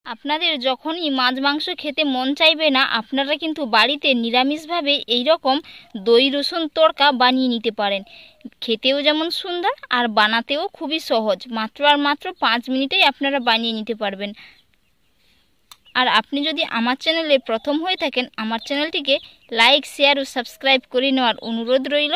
আপনাদের যখনই মাছ মাংস খেতে মন চাইবে না, আপনারা কিন্তু বাড়িতে নিরামিষভাবে এই রকম দই রসুন তড়কা বানিয়ে নিতে পারেন। খেতেও যেমন সুন্দর আর বানাতেও খুবই সহজ, মাত্র 5 মিনিটেই আপনারা বানিয়ে নিতে পারবেন। আর আপনি যদি আমার চ্যানেলে প্রথম হয়ে থাকেন, আমার চ্যানেলটিকে লাইক, শেয়ার ও সাবস্ক্রাইব করে নেওয়ার অনুরোধ রইল।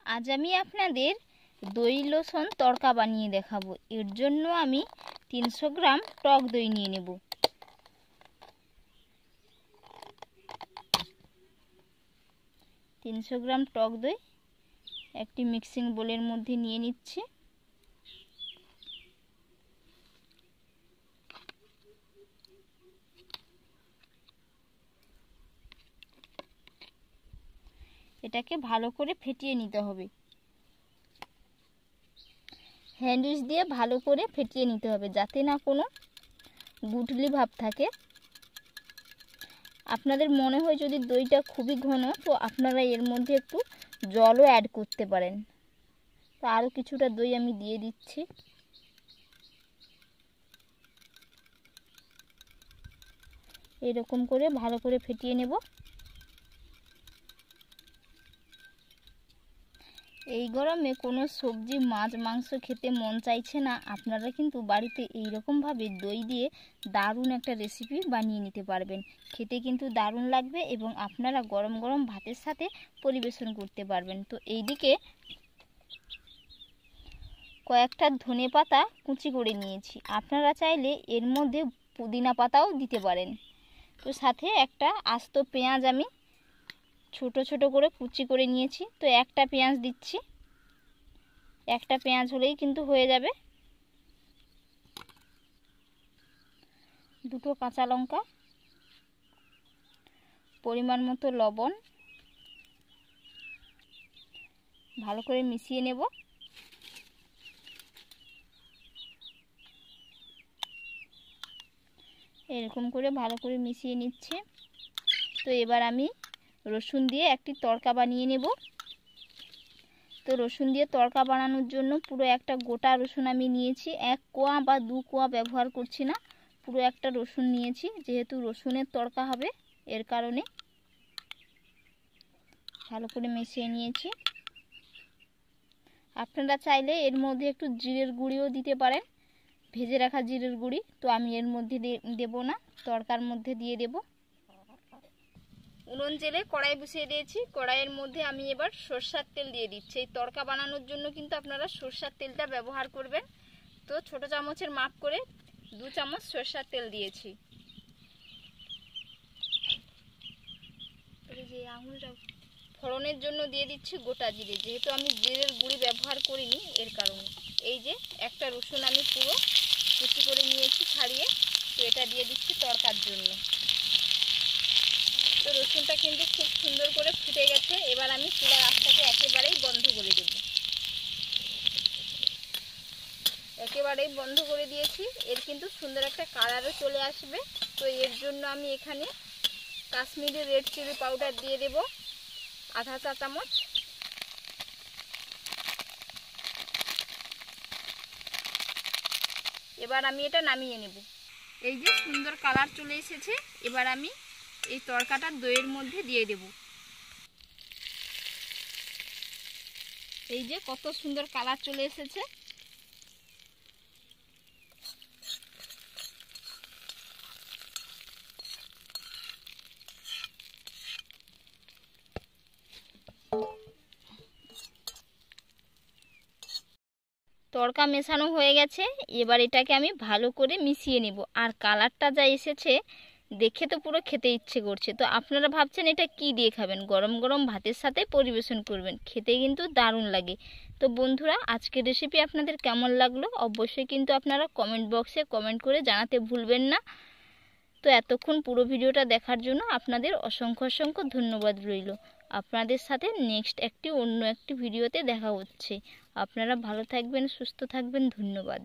আজ আমি আপনাদের দই লসুন তড়কা বানিয়ে দেখাবো। এর জন্য আমি 300 গ্রাম টক দই নিয়ে নেব। টক দই একটি মিক্সিং বোলের মধ্যে নিয়ে নিচ্ছি। এটাকে ভালো করে ফেটিয়ে নিতে হবে। হ্যান্ড উইচ দিয়ে ভালো করে ফেটিয়ে নিতে হবে, যাতে না কোনো গুটলি ভাব থাকে। আপনাদের মনে হয় যদি দইটা খুবই ঘন, তো আপনারা এর মধ্যে একটু জলও অ্যাড করতে পারেন। তো আরও কিছুটা দই আমি দিয়ে দিচ্ছি। এরকম করে ভালো করে ফেটিয়ে নেব। এই গরমে কোনো সবজি, মাছ, মাংস খেতে মন চাইছে না, আপনারা কিন্তু বাড়িতে এইরকমভাবে দই দিয়ে দারুণ একটা রেসিপি বানিয়ে নিতে পারবেন। খেতে কিন্তু দারুণ লাগবে এবং আপনারা গরম গরম ভাতের সাথে পরিবেশন করতে পারবেন। তো এইদিকে কয়েকটা ধনে পাতা কুচি করে নিয়েছি। আপনারা চাইলে এর মধ্যে পুদিনা পাতাও দিতে পারেন। তো সাথে একটা আস্ত পেঁয়াজ আমি ছোট ছোট করে কুচি করে নিয়েছি। তো একটা পেঁয়াজ দিচ্ছি। একটা পেঁয়াজ হলেই কিন্তু হয়ে যাবে। দুটো কাঁচা লঙ্কা, পরিমাণ মতো লবণ, ভালো করে মিশিয়ে নেব। এরকম করে ভালো করে মিশিয়ে নিচ্ছি। তো এবার আমি রসুন দিয়ে একটি তড়কা বানিয়ে নেব। তো রসুন দিয়ে তড়কা বানানোর জন্য পুরো একটা গোটা রসুন আমি নিয়েছি। 1 কোয়া বা 2 কোয়া ব্যবহার করছি না, পুরো একটা রসুন নিয়েছি, যেহেতু রসুনের তড়কা হবে এর কারণে। ভালো করে মিশিয়ে নিয়েছি। আপনারা চাইলে এর মধ্যে একটু জিরের গুঁড়িও দিতে পারেন, ভেজে রাখা জিরের গুঁড়ি। তো আমি এর মধ্যে দেব না, তড়কার মধ্যে দিয়ে দেব। উনুন জেলে কড়াই বসিয়ে দিয়েছি। কড়াইয়ের মধ্যে আমি এবার সরষের তেল দিয়ে দিচ্ছি। এই তড়কা বানানোর জন্য কিন্তু আপনারা সরষের তেলটা ব্যবহার করবেন। তো ছোট চামচের মাপ করে 2 চামচ সরষের তেল দিয়েছি। যে আঙুলটা ফোড়নের জন্য দিয়ে দিচ্ছি গোটা জিরে, যেহেতু আমি জিরের গুঁড়ি ব্যবহার করিনি এর কারণে। এই যে একটা রসুন আমি পুরো কুচি করে নিয়েছি ছাড়িয়ে, তো এটা দিয়ে দিচ্ছি তড়কার জন্য। তো রসুনটা কিন্তু খুব সুন্দর করে ফুটে গেছে। এবার আমি চুলার আঁচটাকে একেবারেই বন্ধ করে দেব। একেবারেই বন্ধ করে দিয়েছি। এর কিন্তু সুন্দর একটা কালারও চলে আসবে। তো এর জন্য আমি এখানে কাশ্মীরি রেড চিলি পাউডার দিয়ে দেব আধা চা চামচ। এবার আমি এটা নামিয়ে নেব। এই যে সুন্দর কালার চলে এসেছে। এবার আমি এই তড়কাটা দইয়ের মধ্যে দিয়ে দেব। এই যে কত সুন্দর কালার চলে এসেছে। তড়কা মেশানো হয়ে গেছে। এবার এটাকে আমি ভালো করে মিশিয়ে নেব। আর কালারটা যা এসেছে দেখে তো পুরো খেতে ইচ্ছে করছে। তো আপনারা ভাবছেন এটা কি দিয়ে খাবেন? গরম গরম ভাতের সাথে পরিবেশন করবেন, খেতে কিন্তু দারুণ লাগে। তো বন্ধুরা, আজকের রেসিপি আপনাদের কেমন লাগলো অবশ্যই কিন্তু আপনারা কমেন্ট বক্সে কমেন্ট করে জানাতে ভুলবেন না। তো এতক্ষণ পুরো ভিডিওটা দেখার জন্য আপনাদের অসংখ্য অসংখ্য ধন্যবাদ রইল। আপনাদের সাথে নেক্সট অন্য একটি ভিডিওতে দেখা হচ্ছে। আপনারা ভালো থাকবেন, সুস্থ থাকবেন। ধন্যবাদ।